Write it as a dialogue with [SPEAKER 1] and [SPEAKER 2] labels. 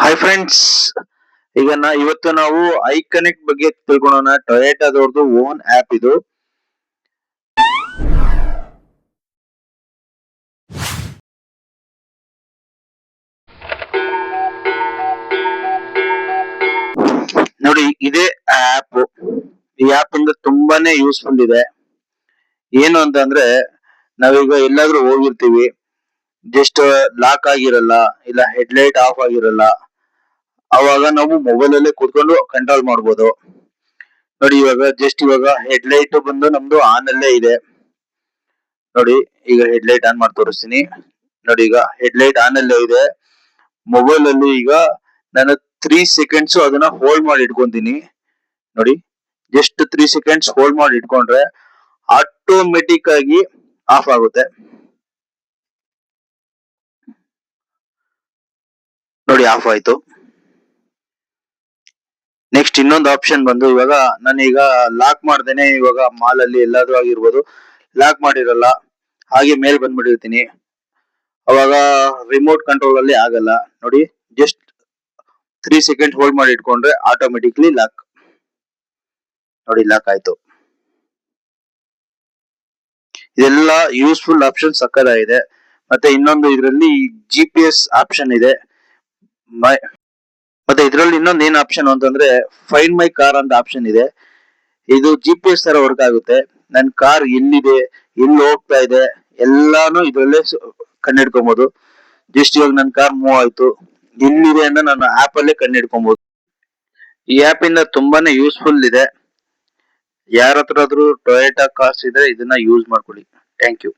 [SPEAKER 1] Hi friends, ಈಗ ಇವತ್ತು ನಾವು ಐ ಕನೆಕ್ಟ್ ಬಗ್ಗೆ ತಿಳ್ಕೊಳ್ಳೋಣ. ಟೊಯೋಟಾದವ್ರದ್ದು ಓನ್ ಆಪ್ ಇದು. ನೋಡಿ, ಇದೇ ಆಪ್. ಈ ಆಪ್ ಇಂದ ತುಂಬಾನೇ ಯೂಸ್ಫುಲ್ ಇದೆ. ಏನು ಅಂತಂದ್ರೆ, ನಾವೀಗ ಎಲ್ಲಾದ್ರೂ ಹೋಗಿರ್ತೀವಿ, ಜಸ್ಟ್ ಲಾಕ್ ಆಗಿರಲ್ಲ, ಇಲ್ಲ ಹೆಡ್ಲೈಟ್ ಆಫ್ ಆಗಿರಲ್ಲ, ಅವಾಗ ನಾವು ಮೊಬೈಲ್ ಅಲ್ಲೇ ಕೂತ್ಕೊಂಡು ಕಂಟ್ರೋಲ್ ಮಾಡ್ಬೋದು. ನೋಡಿ, ಇವಾಗ ಹೆಡ್ಲೈಟ್ ಬಂದು ನಮ್ದು ಆನ್ ಅಲ್ಲೇ ಇದೆ. ನೋಡಿ, ಈಗ ಹೆಡ್ಲೈಟ್ ಆನ್ ಮಾಡಿ ತೋರಿಸ್ತೀನಿ. ನೋಡಿ, ಈಗ ಹೆಡ್ಲೈಟ್ ಆನ್ ಅಲ್ಲೇ ಇದೆ. ಮೊಬೈಲ್ ಅಲ್ಲಿ ಈಗ ನಾನು 3 ಸೆಕೆಂಡ್ಸ್ ಅದನ್ನ ಹೋಲ್ಡ್ ಮಾಡಿ ಇಟ್ಕೊಂತೀನಿ. ನೋಡಿ, ಜಸ್ಟ್ 3 ಸೆಕೆಂಡ್ಸ್ ಹೋಲ್ಡ್ ಮಾಡಿ ಇಟ್ಕೊಂಡ್ರೆ ಆಟೋಮೆಟಿಕ್ ಆಗಿ ಆಫ್ ಆಗುತ್ತೆ. ನೋಡಿ, ಆಫ್ ಆಯ್ತು. ನೆಕ್ಸ್ಟ್ ಇನ್ನೊಂದು ಆಪ್ಷನ್ ಬಂದು, ಇವಾಗ ನಾನೀಗ ಲಾಕ್ ಮಾಡ್ದೇನೆ, ಇವಾಗ ಮಾಲ್ ಅಲ್ಲಿ ಎಲ್ಲಾದ್ರೂ ಆಗಿರ್ಬೋದು, ಲಾಕ್ ಮಾಡಿರಲ್ಲ, ಹಾಗೆ ಮೇಲ್ ಬಂದ್ಬಿಟ್ಟಿರ್ತೀನಿ. ಅವಾಗ ರಿಮೋಟ್ ಕಂಟ್ರೋಲ್ ಅಲ್ಲಿ ಆಗಲ್ಲ. ನೋಡಿ, ಜಸ್ಟ್ 3 ಸೆಕೆಂಡ್ ಹೋಲ್ಡ್ ಮಾಡಿ ಇಟ್ಕೊಂಡ್ರೆ ಆಟೋಮೆಟಿಕ್ಲಿ ಲಾಕ್. ನೋಡಿ, ಲಾಕ್ ಆಯ್ತು. ಇದೆಲ್ಲ ಯೂಸ್ಫುಲ್ ಆಪ್ಷನ್ ಸಕ್ಕದಾಗಿದೆ. ಮತ್ತೆ ಇನ್ನೊಂದು ಇದರಲ್ಲಿ GPS ಆಪ್ಷನ್ ಇದೆ. ಮತ್ತೆ ಇದರಲ್ಲಿ ಇನ್ನೊಂದು ಏನ್ ಆಪ್ಷನ್ ಅಂತಂದ್ರೆ, ಫೈಂಡ್ ಮೈ ಕಾರ್ ಅಂತ ಆಪ್ಷನ್ ಇದೆ. ಇದು GPS ತರ ವರ್ಕ್ ಆಗುತ್ತೆ. ನನ್ ಕಾರ್ ಎಲ್ಲಿದೆ, ಎಲ್ಲಿ ಹೋಗ್ತಾ ಇದೆ, ಎಲ್ಲಾನು ಇದ್ರಲ್ಲೇ ಕಂಡಿಡ್ಕೊಬಹುದು. ಜಸ್ಟ್ ಇವಾಗ ನನ್ ಕಾರ್ ಮೂವ್ ಆಯ್ತು, ಎಲ್ಲಿದೆ ಅಂತ ನಾನು ಆಪ್ ಅಲ್ಲೇ ಕಂಡಿಡ್ಕೊಬಹುದು. ಈ ಆಪ್ ಇಂದ ತುಂಬಾನೇ ಯೂಸ್ಫುಲ್ ಇದೆ. ಯಾರ ಹತ್ರ ಆದ್ರೂ ಟೊಯೋಟಾ ಕಾರ್ಸ್ ಇದ್ರೆ ಇದನ್ನ ಯೂಸ್ ಮಾಡ್ಕೊಳ್ಳಿ. Thank you.